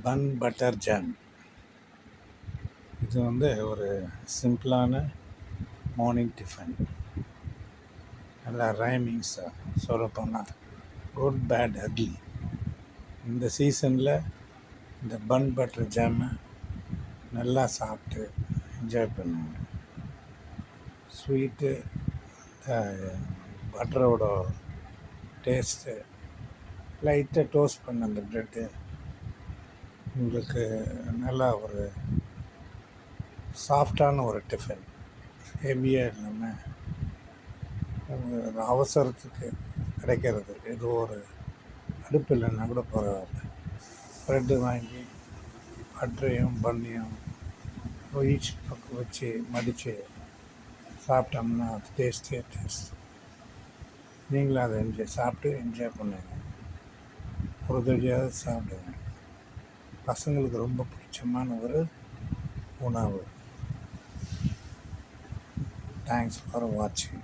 Bun butter jam. இது வந்து ஒரு சிம்பிளான மார்னிங் டிஃபன். நல்லா ரைமிங்ஸாக சொல்லப்போனால் குட் பேட் அக்லி. இந்த சீசனில் இந்த பன் பட்டர் ஜாமை நல்லா சாப்பிட்டு என்ஜாய் பண்ணுங்க. ஸ்வீட்டு, பட்டரோட டேஸ்ட்டு, லைட்டாக டோஸ்ட் பண்ண அந்த ப்ரெட்டு உங்களுக்கு நல்லா ஒரு சாஃப்டான ஒரு டிஃபன். ஹெவியாக இல்லாமல் ஒரு அவசரத்துக்கு கிடைக்கிறது. ஏதோ ஒரு அடுப்பு இல்லைன்னா கூட பரவாயில்ல, ப்ரெட்டு வாங்கி பட்டரையும் பண்ணியும் ஈச் பக்கம் வச்சு மடித்து சாப்பிட்டோம்னா அது டேஸ்ட்டே டேஸ்ட். நீங்களும் அதை சாப்பிட்டு என்ஜாய் பண்ணுங்க. ஒரு தடவையாவது சாப்பிடுங்க. பசங்களுக்கு ரொம்ப பிடிச்சமான ஒரு உணவு. தேங்க்ஸ் ஃபார் வாட்சிங்.